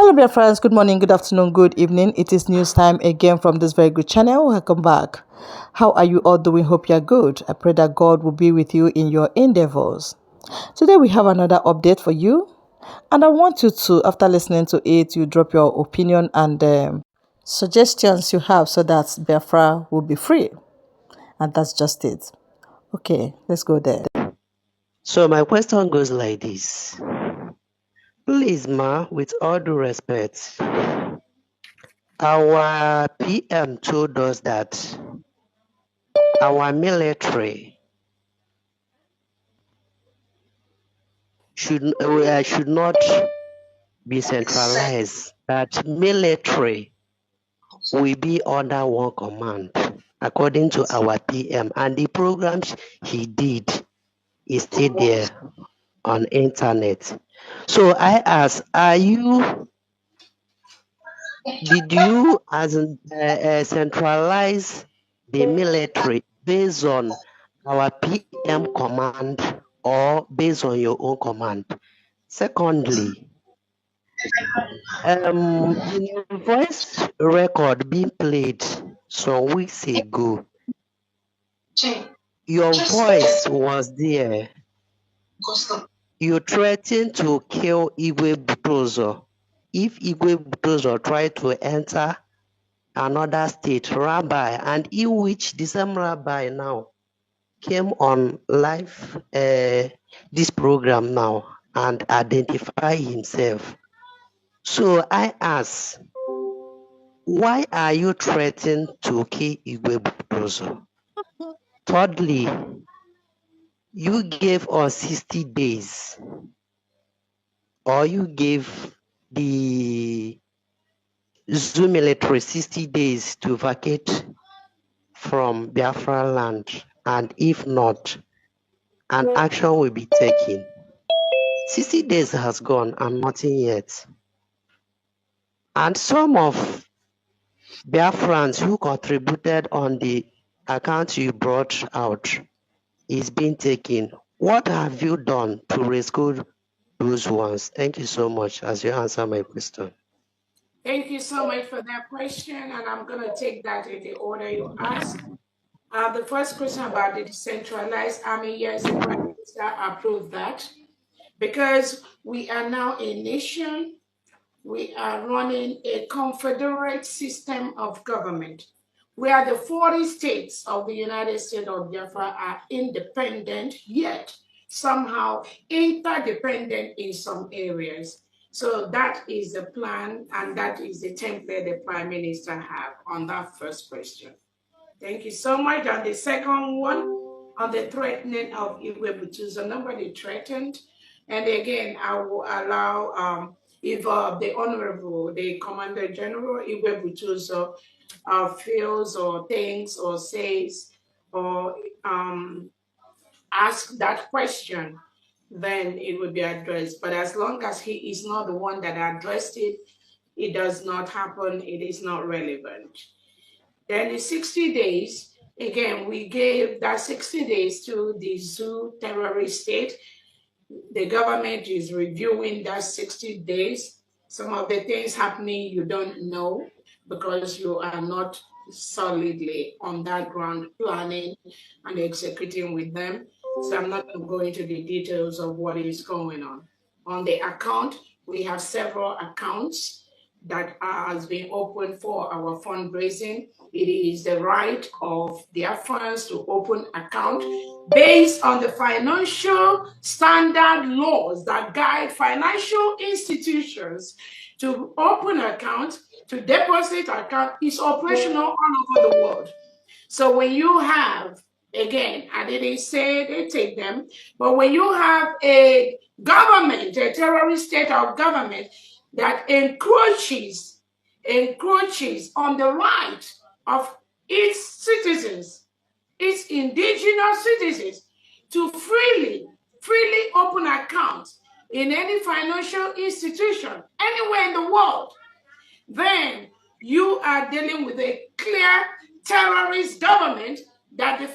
Hello, dear friends. Good morning, good afternoon, good evening. It is news time again from this very good channel. Welcome back. How are you all doing? Hope you are good. I pray that God will be with you in your endeavors. Today we have another update for you, and I want you to, after listening to it, you drop your opinion and suggestions you have so that Biafra will be free. And that's just it. Okay, let's go there. So my question goes like this. Please, ma, with all due respect, our PM told us that our military should not be centralized, that military will be under one command, according to our PM. And the programs he did is still there on internet. So I ask, did you centralize the military based on our PM command or based on your own command? Secondly, in your voice record being played some weeks ago, your voice was there. You threatened to kill Igwe Butozo if Igwe Butozo tried to enter another state rabbi, and in which the same rabbi now came on live this program now and identify himself. So I ask, why are you threatening to kill Igwe Butozo? Thirdly, you gave us 60 days, or you gave the Zoo military 60 days to vacate from Biafra land, and if not, an action will be taken. 60 days has gone and nothing yet. And some of Biafrans who contributed on the account you brought out is being taken. What have you done to rescue those ones? Thank you so much as you answer my question. Thank you so much for that question, and I'm going to take that in the order you asked. The first question about the decentralized army, yes, the Prime Minister approved that because we are now a nation. We are running a confederate system of government where the 40 states of the United States of Biafra are independent, yet somehow interdependent in some areas. So that is the plan, and that is the template the Prime Minister have on that first question. Thank you so much. On the second one, on the threatening of Igwe Butuzo, nobody threatened. And again, I will allow if the Honorable, the Commander General Igwe Butuzo feels or thinks or says or ask that question, then it will be addressed. But as long as he is not the one that addressed it, it does not happen, it is not relevant. Then in 60 days, again, we gave that 60 days to the Zoo terrorist state. The government is reviewing that 60 days. Some of the things happening you don't know because you are not solidly on that ground planning and executing with them. So I'm not going to go into the details of what is going on. On the account, we have several accounts that has been opened for our fundraising. It is the right of their funds to open account based on the financial standard laws that guide financial institutions to open account, to deposit account is operational all over the world. So when you have, again, I didn't say they take them, but when you have a government, a terrorist state of government that encroaches on the right of its citizens, its indigenous citizens, to freely open accounts in any financial institution anywhere in the world, then you are dealing with a clear terrorist government that the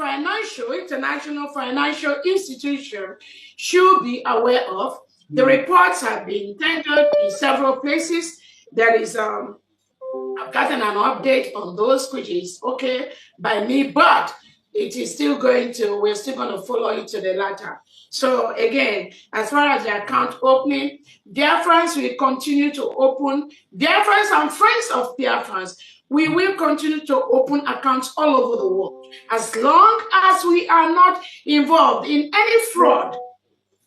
international financial institution should be aware of. The reports have been tendered in several places. there is I've gotten an update on those, which is okay by me, but it is still we're still going to follow it to the latter. So again, as far as the account opening, dear friends, we continue to open, dear friends and friends of dear friends, we will continue to open accounts all over the world. As long as we are not involved in any fraud,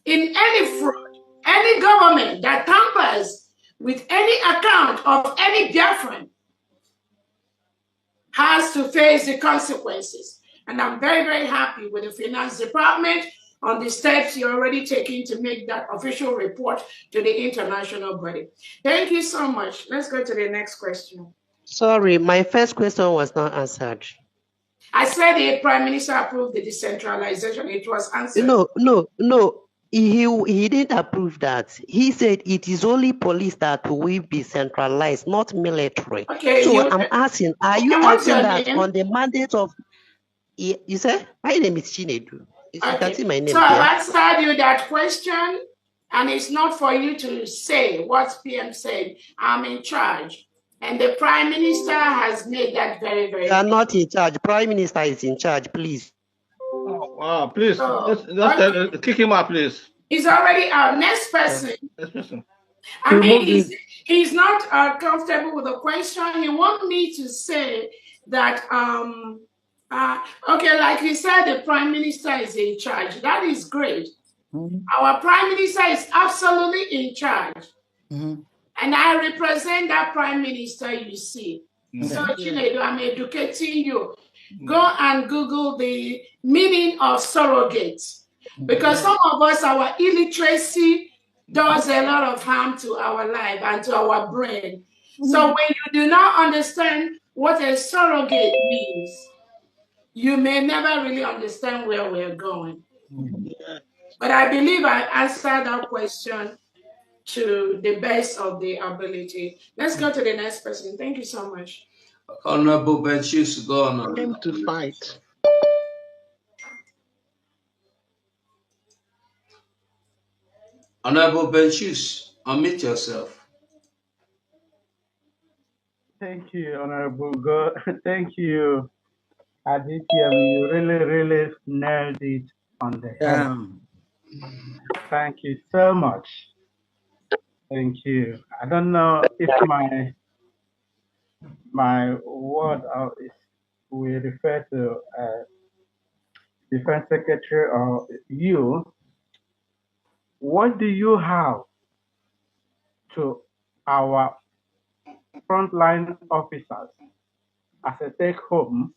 any government that tampers with any account of any dear friend has to face the consequences. And I'm very, very happy with the finance department on the steps you're already taking to make that official report to the international body. Thank you so much. Let's go to the next question. Sorry, my first question was not answered. I said the Prime Minister approved the decentralization. It was answered. No. He didn't approve that. He said it is only police that will be centralized, not military. Okay. So I'm asking, are you asking that name? on the mandate of... You say? My name is Chinedu. You can see my name. So I've answered you that question, and it's not for you to say what PM said. I'm in charge. And the Prime Minister has made that very, very clear. You are not in charge. Prime Minister is in charge, please. Oh, wow, please, let's kick him out, please. He's already out. Next person. Next person. I mean, he's not comfortable with the question. He wants me to say that, okay, like he said, the Prime Minister is in charge. That is great. Our Prime Minister is absolutely in charge. And I represent that Prime Minister, you see. So, Chinedu, I'm educating you. Go and Google the meaning of surrogate. Because some of us, our illiteracy does a lot of harm to our life and to our brain. So when you do not understand what a surrogate means, you may never really understand where we're going. But I believe I answered that question to the best of the ability. Let's go to the next person. Thank you so much. Honorable Benchus, go on. Came to fight. Honorable Benchus, unmute yourself. Thank you, Honorable God. Thank you, Aditya. You really nailed it on the head. Thank you so much. Thank you. I don't know if my word will refer to Defense Secretary or you. What do you have to our frontline officers as a take-home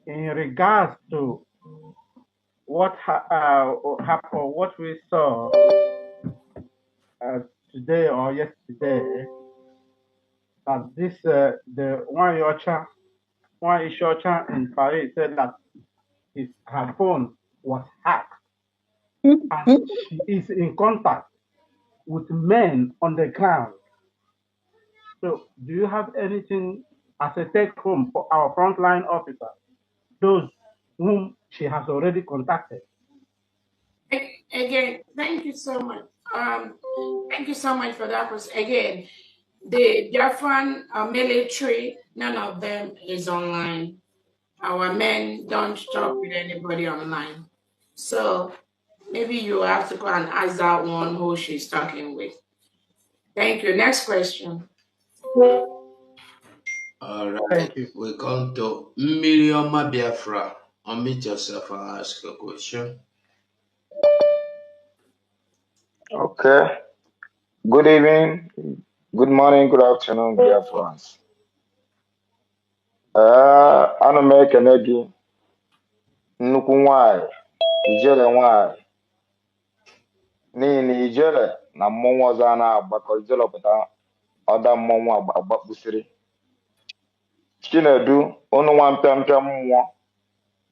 in regards to what happened, what we saw today or yesterday, that this the one Ishocha in Paris said that her phone was hacked, and she is in contact with men on the ground. So, do you have anything as a take-home for our frontline officers, those whom she has already contacted? Again, thank you so much. Thank you so much for that. Again, the Biafran military, none of them is online. Our men don't talk with anybody online. So maybe you have to go and ask that one who she's talking with. Thank you. Next question. All right. We come to Miriam Biafra. Unmute yourself and ask a question. Okay. Good evening, good morning, good afternoon, dear friends. Ana m ekene gị nnukwu nwanyị, ijele nwanyị, n'ihi na ijele na mmọnwụ ọzọ a na-agbakọ ijele pụta ọda mmọnwụ agbakpụsịrị. Chinedu, unu nwa mpịampịa mmụọ,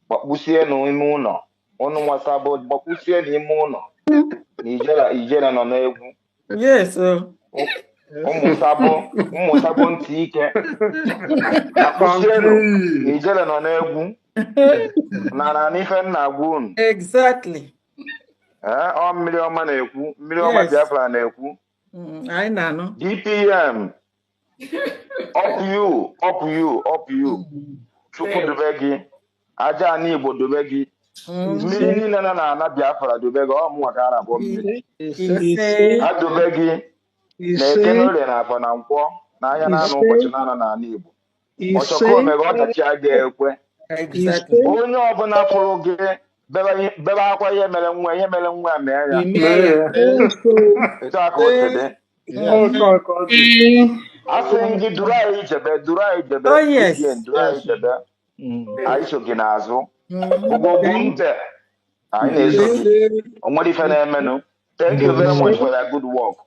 gbakpụsie n'ime ụlọ, unu nwa sabo gbakpụsie n'ime ụlọ, na ijele nọ n'egwu. Yes. Ụmụ sabo ntị ike akpụsienu ijele nọ n'egwu nara n'ife nna agwa unu. Exactly. Ọ mmiri ọma na-ekwu, mmiri ọma Biafra na-ekwu. I know. DPM, up you. Chukwu dobe gị, aja ana Igbo dobe gị, mmiri niile na ana Biafra dobe gị, ọ mụnwa ka a na-akpọ mmiri. Ha dobe gị na eke na orie na afọ na nkwọ na ahịa na-anọ ụbọchị na-anọ n'ala Igbo. Ọchọkọ omega ọdachi a ga-ekwe. Onye ọbụla fụrụ gị bebe akwa ihe mere nwa mee ya. Etu a ka o si dị. Asị m gị duru anyị jebe DPN duru anyị jebe. Anyị so gị n'azụ. Ogwogwu mbe anyị na-eso gị. O nwere ife na-emenụ. Thank you very much for your good work.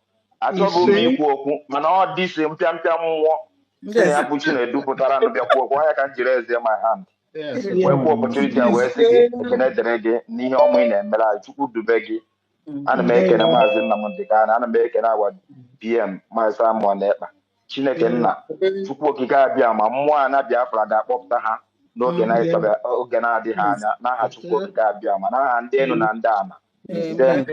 Achọghị m ikwu okwu mana ọ dị isi mpịampịa mmụọ si na ya bụ Chinedu pụtara na bịakwu okwu ya ka m jiri ezie my hand wee kwuo opportunity a wee sị gị ekene dịrị gị n'ihe ọma ị na-emere anyị. Chukwu dube gị. Ana m ekene maazị Nnamdị Kanu, ana m ekene agwa PM maazị Samuel Ekpa. Chineke nna Chukwu okike abịa ma mmụọ a na Biafra ga-akpọpụta ha n'oge na-adịghị anya n'aha Chukwu okike abịa ma n'aha ndị elu na ndị ala. Thank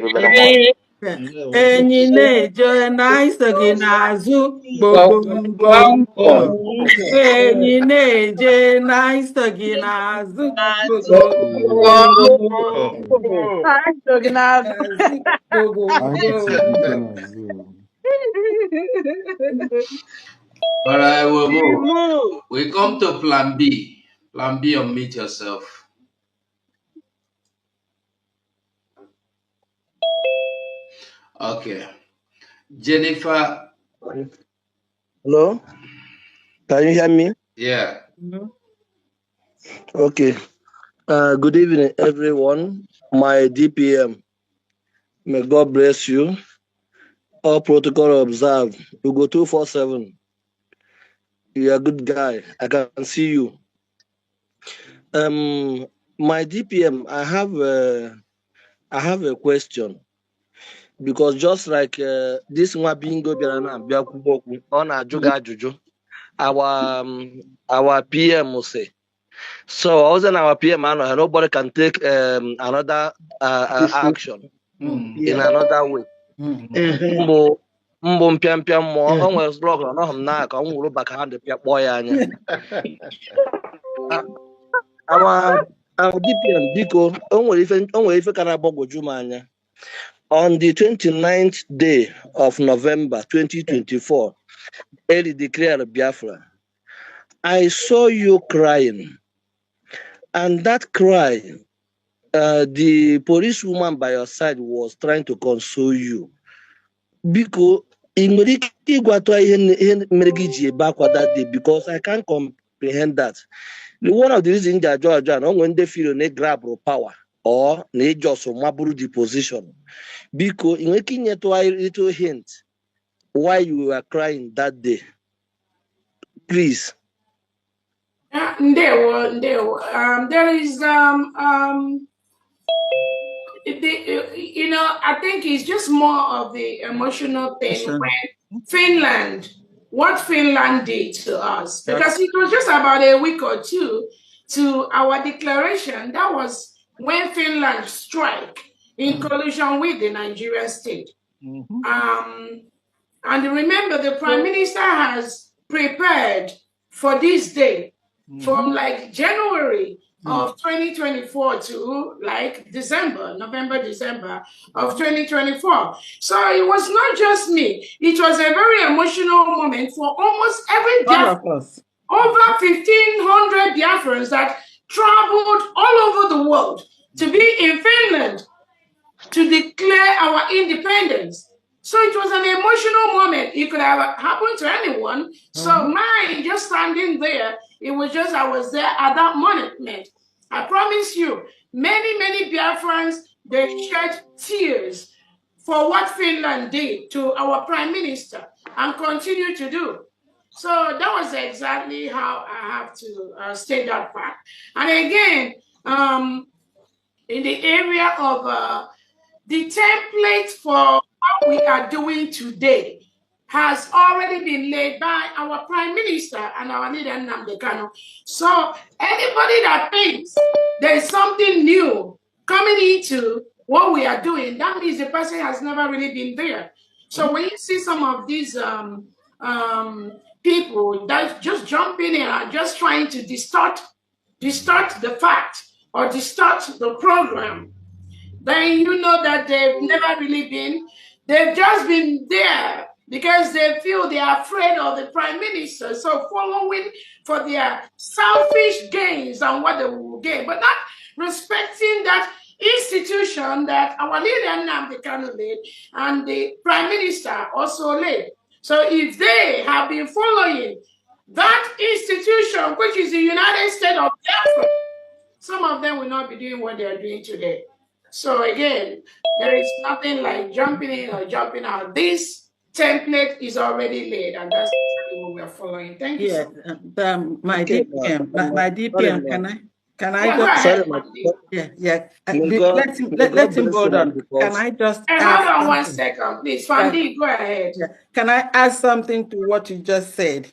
you very much. Enyi na-eje na iso gị n'azụ gbogbo. Enyi na-eje na iso gị n'azụ All right, we'll move. We come to Plan B. Plan B, unmute yourself. Okay. Jennifer. Hello? Can you hear me? Yeah. Okay. Good evening, everyone. My DPM. May God bless you. All protocol observed. You go 247. You're a good guy. I can see you. My DPM, I have a question. Because just like this one being go on our PM will say. So I wasn't our PM, nobody can take another action in another way. Mpiam more onwe slog no hom na ka nwuru baka hand piakpo ya anya. Our DPM biko onwe ife kana bogwoju m anya. On the 29th day of November 2024, early declared Biafra, I saw you crying. And that cry, the police woman by your side was trying to console you. Because that day, because I can't comprehend that. One of the reasons that Georgia, when they feel they grab power or they just maburu the position. Because in making it a little hint why you were crying that day. Please. There is I think it's just more of the emotional thing when Finland, what Finland did to us, because it was just about a week or two to our declaration. That was when Finland struck in collision with the Nigerian state. And remember, the Prime Minister has prepared for this day from like January of 2024 to like November, December of 2024. So it was not just me. It was a very emotional moment for almost every Biafran. Over 1,500 Biafrans that traveled all over the world to be in Finland to declare our independence. So it was an emotional moment. It could have happened to anyone. So mine, just standing there, it was just, I was there at that moment. I promise you, many Biafrans, they shed tears for what Finland did to our Prime Minister and continue to do. So that was exactly how I have to state that fact. And again, in the area of the template for what we are doing today has already been laid by our Prime Minister and our leader, Nnamdi Kanu. So anybody that thinks there's something new coming into what we are doing, that means the person has never really been there. So when you see some of these people that just jump in here and just trying to distort the fact or distort the program, then you know that they've never really been. They've just been there because they feel they are afraid of the prime minister. So following for their selfish gains and what they will gain, but not respecting that institution that our leader Nnamdi Kanu led and the prime minister also led. So if they have been following that institution, which is the United States of Africa, some of them will not be doing what they are doing today. So again, there is nothing like jumping in or jumping out. This template is already laid, and that's exactly what we are following. Thank you. My Okay, DPM, ma. my Sorry, DPM, ma. can I Yeah, go just ahead, Sorry, ma. Fandi. let him go bless you, on. because Can I just Hey, add hold on one something? second, please. Fandi, go ahead. Can I add something to what you just said?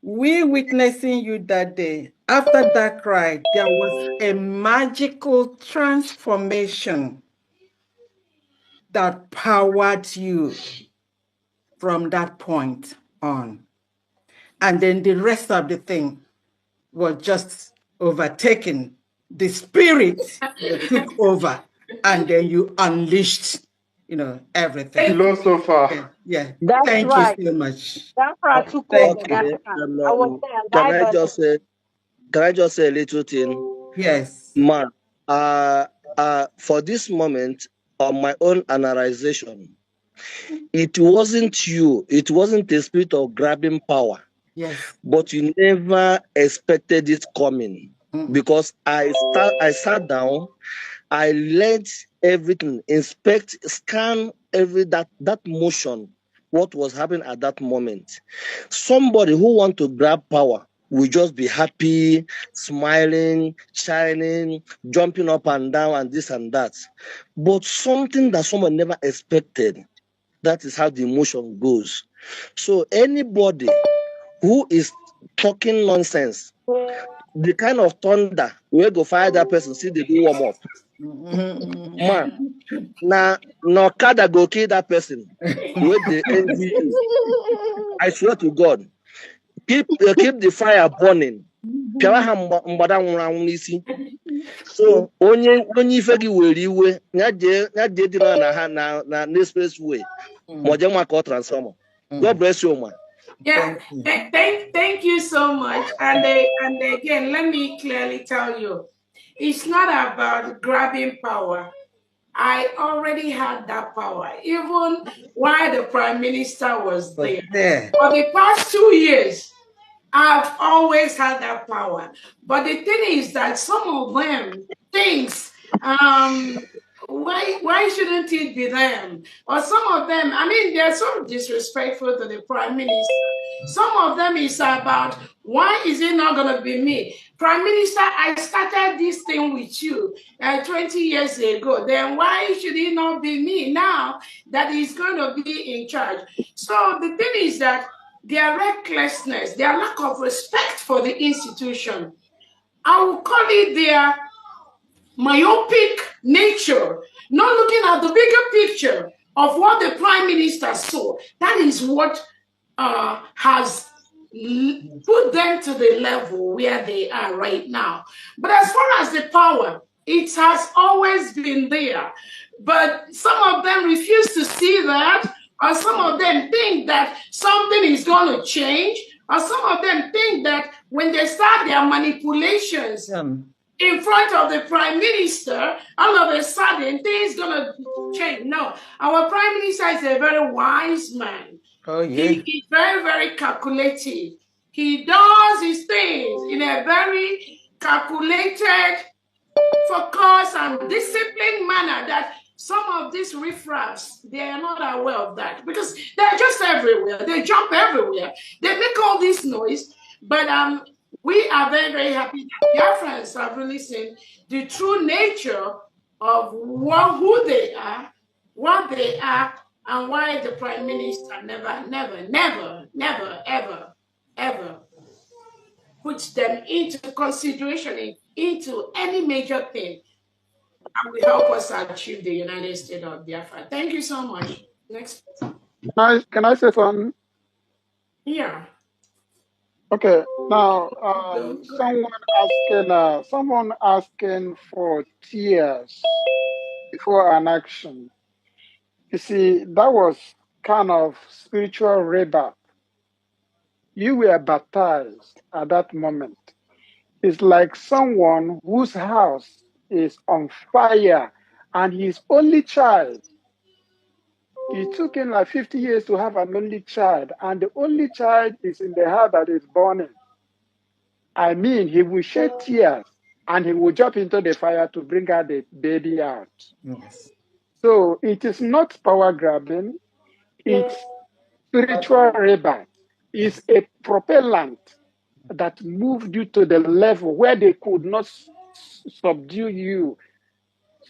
We witnessing you that day, after that cry, there was a magical transformation that powered you from that point on. And then the rest of the thing was just overtaken. The spirit took over, and then you unleashed, everything. Philosopher. Yeah. That's Thank right. you so much. That's why I took Thank over. you. That's Okay. right. I was there and Can I I got just say? Can I just say a little thing, Yes. ma? For this moment, on my own analyzation, it wasn't you. It wasn't a spirit of grabbing power. Yes. But you never expected it coming, because I sat down, I learned everything, inspect, scan that motion, what was happening at that moment. Somebody who want to grab power will just be happy, smiling, shining, jumping up and down, and this and that. But something that someone never expected, that is how the emotion goes. So anybody who is talking nonsense, the kind of thunder we go fire that person, see they do warm up. Man, na Okada go kill that person with the envy you. I swear to God, keep the fire burning. Pịawa ha mgbada nwụrụ anwụ n'isi. So onye ife gị were iwe ya jee dị na ha na expressway ma ọ jee maka transformer. God bless you, man. Yeah, thank you so much. And again, let me clearly tell you, it's not about grabbing power. I already had that power, even while the prime minister was there. For the past 2 years, I've always had that power. But the thing is that some of them thinks, why shouldn't it be them? Or some of them, I mean, they're so disrespectful to the prime minister. Some of them is about, why is it not going to be me? Prime Minister, I started this thing with you 20 years ago. Then why should it not be me now that he's going to be in charge? So the thing is that their recklessness, their lack of respect for the institution, I will call it their myopic nature, not looking at the bigger picture of what the prime minister saw. That is what has put them to the level where they are right now. But as far as the power, it has always been there. But some of them refuse to see that, or some of them think that something is going to change, or some of them think that when they start their manipulations in front of the prime minister, all of a sudden things gonna change. No, our prime minister is a very wise man. Oh, yeah. He is very, very calculative. He does his things in a very calculated, focused, and disciplined manner that some of these riffraffs, they are not aware of that because they're just everywhere. They jump everywhere. They make all this noise, but we are very, very happy that Biafrans have really seen the true nature of who they are, what they are, and why the prime minister never, ever puts them into consideration into any major thing. and will help us achieve the United States of Biafra. Thank you so much. Next person. Can I say something? Yeah. Okay. Now, Go ahead. someone asking for tears before an action. You see, that was kind of spiritual rebirth. You were baptized at that moment. It's like someone whose house is on fire and his only child. It took him like 50 years to have an only child, and the only child is in the house that is burning. I mean, he will shed tears and he will jump into the fire to bring out the baby out. Yes. So it is not power grabbing, it's spiritual rebirth. It's a propellant that moved you to the level where they could not subdue you.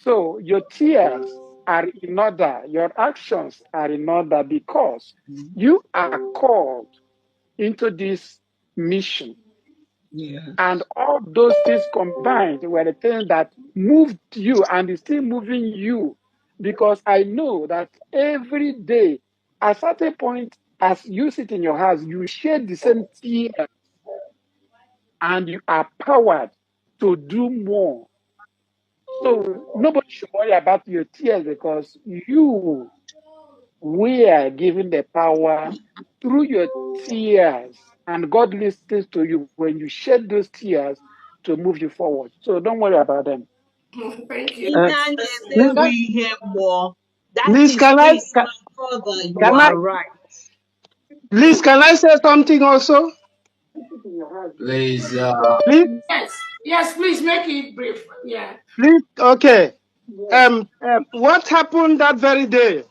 So your tears are in order, your actions are in order because you are called into this mission. Yeah. And all those things combined were the things that moved you and is still moving you. Because I know that every day, at a certain point, as you sit in your house, you share the same tears and you are powered to do more. So nobody should worry about your tears because you were given the power through your tears, and God listens to you when you shed those tears to move you forward. So don't worry about them. Thank you. We Uh, can Person. still please, bring him more. That please, is can I peace, can, my brother. You can I are right. please can I say something also? Please, Please, Yes. Yes, please make it brief. Yeah. please. Okay. What happened that very day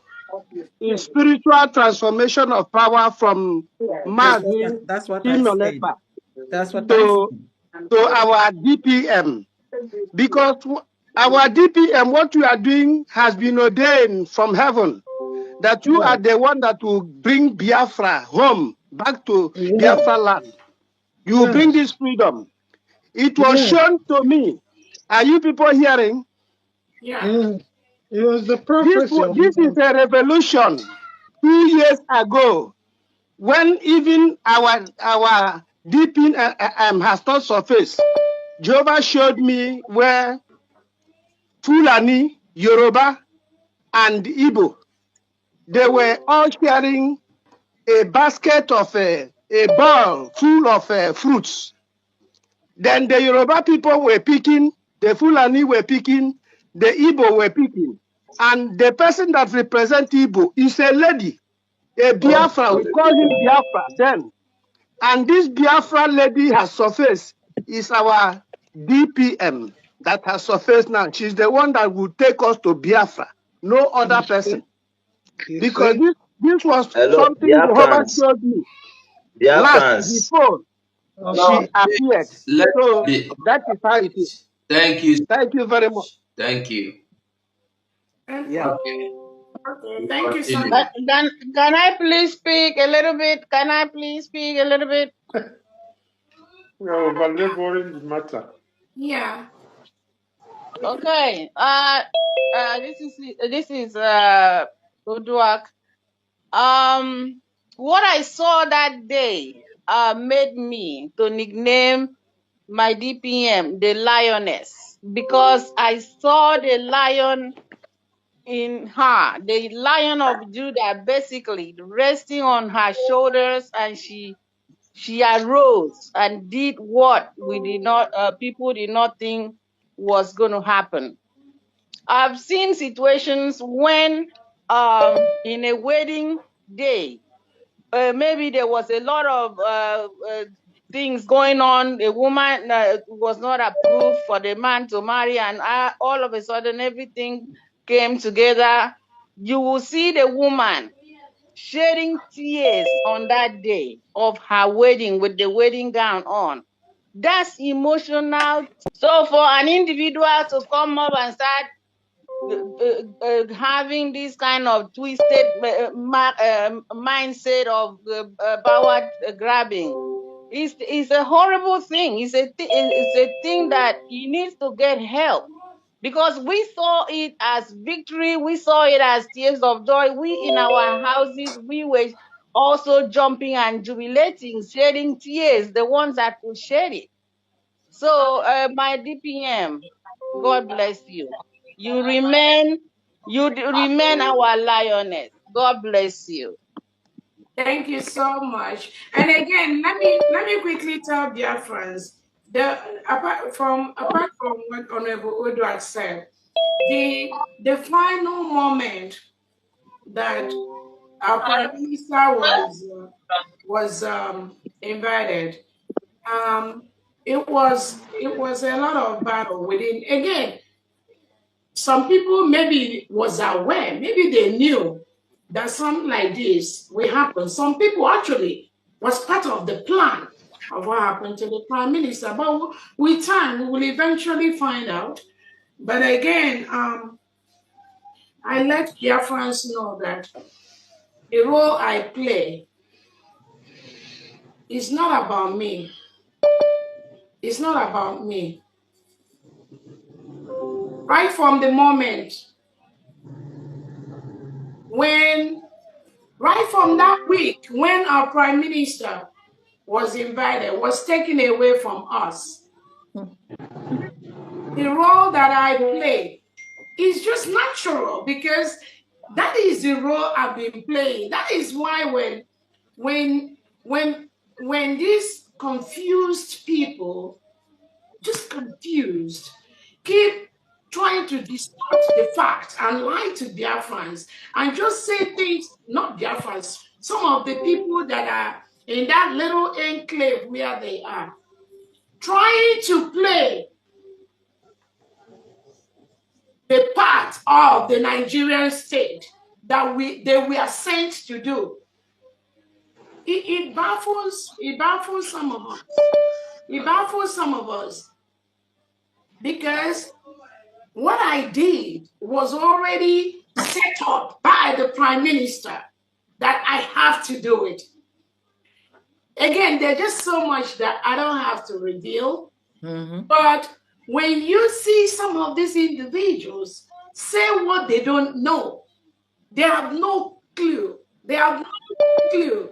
is spiritual transformation of power from Mazi That's what I said. Imolekpa That's what I to said. our DPM, because our DPM, what you are doing has been ordained from heaven, that you are the one that will bring Biafra home, back to Yes. Biafra land. You will bring Yes. this freedom. It was Yes. shown to me. Are you people hearing? Yeah. Yes. It was the This, prophecy this is of a revolution 2 years ago, when even our DPM has not surfaced. Jehovah showed me where Fulani, Yoruba, and Igbo, they were all sharing a basket of a bowl full of fruits. Then the Yoruba people were picking, the Fulani were picking, the Igbo were picking. And the person that represents Igbo is a lady, a Biafra. We call him Biafra then. And this Biafra lady has surfaced, is our DPM that has surfaced now. She's the one that will take us to Biafra, no other you see, person. you Because see. this was Hello, something dear Jehovah fans, showed me dear last fans. before Okay. she appeared. please, let So me. that is how it is. Thank you. Thank you very much. Thank you. Yeah. Okay, Okay. we Thank you so continue. much. Can I please speak a little bit? Can I please speak a little bit? We are overlaboring the matter. Yeah. Okay. This is Uduak. What I saw that day made me to nickname my DPM the lioness, because I saw the lion in her, the lion of Judah, basically resting on her shoulders, and she arose and did what we did not people did not think was going to happen. I've seen situations when in a wedding day, maybe there was a lot of things going on. A woman was not approved for the man to marry, and all of a sudden everything came together. You will see the woman shedding tears on that day of her wedding with the wedding gown on. That's emotional. So for an individual to come up and start having this kind of twisted mindset of power grabbing is a horrible thing. It's a thing that he needs to get help. because we saw it as victory, we saw it as tears of joy. We in our houses, we were also jumping and jubilating, shedding tears, the ones that could shed it. So, my DPM, God bless you. Remain our lioness. God bless you. Thank you so much. And again, let me quickly tell dear friends, apart from what Honorable Udwak said, the final moment that our Prime Minister was invited, it was a lot of battle within. Again, some people maybe was aware, maybe they knew that something like this will happen. Some people actually was part of the plan of what happened to the prime minister. But with time, we will eventually find out. But again, I let Biafrans know that the role I play is not about me. It's not about me. Right from the moment right from that week when our prime minister was invited, was taken away from us, the role that I play is just natural because that is the role I've been playing. That is why when these confused people, just confused, keep trying to distort the facts and lie to Biafrans and just say things, not Biafrans, some of the people that are in that little enclave where they are, trying to play the part of the Nigerian state that they were sent to do. It baffles some of us. It baffles some of us because what I did was already set up by the prime minister that I have to do it. Again, there's just so much that I don't have to reveal. But when you see some of these individuals say what they don't know, they have no clue. They have no clue.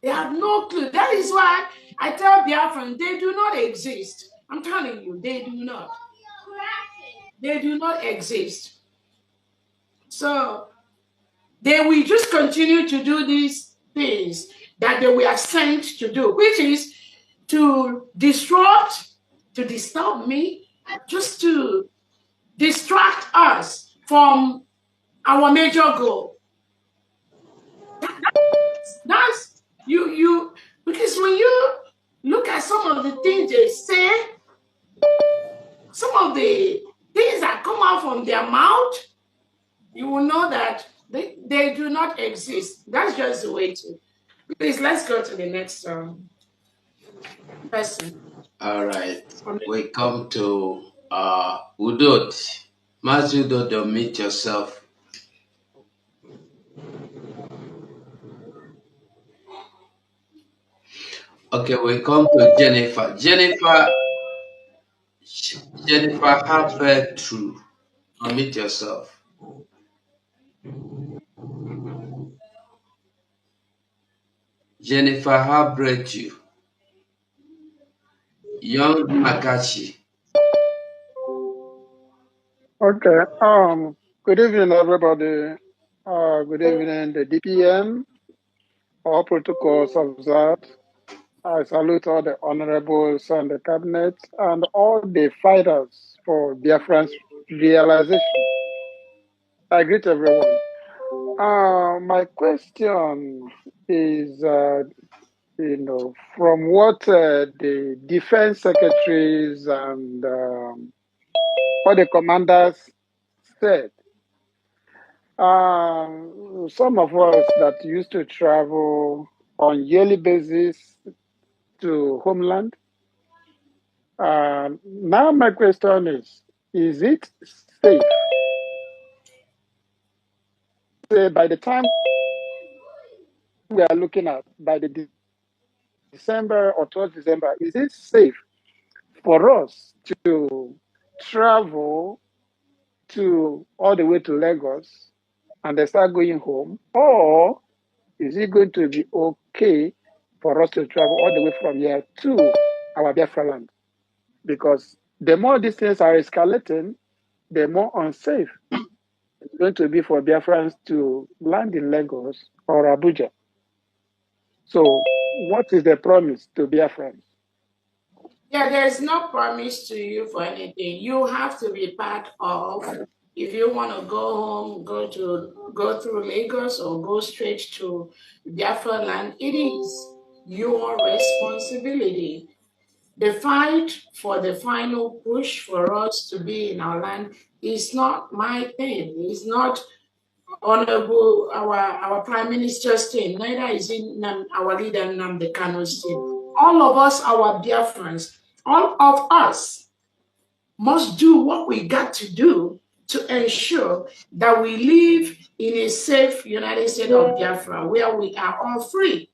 They have no clue. That is why I tell Biafran, they do not exist. I'm telling you, they do not. They do not exist. So they will just continue to do these things that they were sent to do, which is to disrupt, to disturb me, just to distract us from our major goal. That's you because when you look at some of the things they say, some of the things that come out from their mouth, you will know that they do not exist. That's just the way to. Please, let's go to the next person. All right. We come to Udod. Mas Udod, meet yourself. Okay, we come to Jennifer. Jennifer, halfway through. Unmute yourself. Jennifer, how bred you? Young Nakachi. Okay. Good evening, everybody. Good evening, the DPM. All protocols observed. I salute all the honorables and the cabinet and all the fighters for Biafran's realization. I greet everyone. My question is, from what the defense secretaries and all the commanders said, some of us that used to travel on yearly basis to homeland, now my question is it safe? Say by the time we are looking at, by the December or 12th December, is it safe for us to travel to all the way to Lagos and they start going home, or is it going to be okay for us to travel all the way from here to our Biafra land? Because the more these things are escalating, the more unsafe it's going to be for Biafrans to land in Lagos or Abuja. So, what is the promise to Biafrans? Yeah, there's no promise to you for anything. You have to be part of. If you want to go home, go through Lagos or go straight to Biafra land, it is your responsibility. The fight for the final push for us to be in our land is not my thing. It's not honorable our prime minister's thing. Neither is it our leader Nnamdi Kano's thing. All of us, our dear friends, all of us must do what we got to do to ensure that we live in a safe United States of Biafra where we are all free,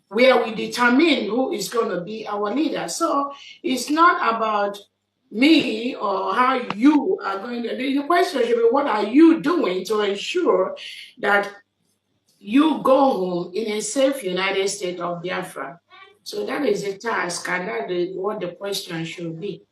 where we determine who is going to be our leader. So it's not about me or how you are going to. The question should be, what are you doing to ensure that you go home in a safe United States of Biafra? So that is a task, and that is what the question should be.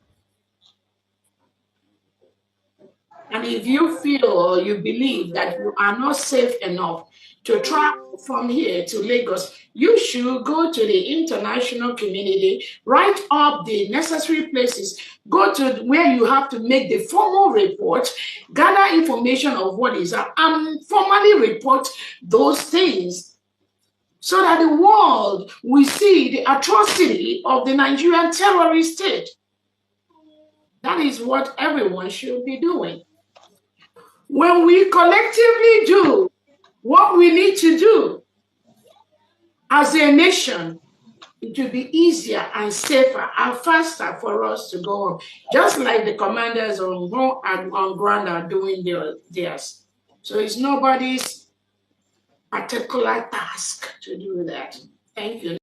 And if you feel or you believe that you are not safe enough to travel from here to Lagos, you should go to the international community, write up the necessary places, go to where you have to make the formal report, gather information of what is up, and formally report those things so that the world will see the atrocity of the Nigerian terrorist state. That is what everyone should be doing. When we collectively do what we need to do as a nation, it will be easier and safer and faster for us to go home, just like the commanders on ground are doing theirs. So it's nobody's particular task to do that. Thank you.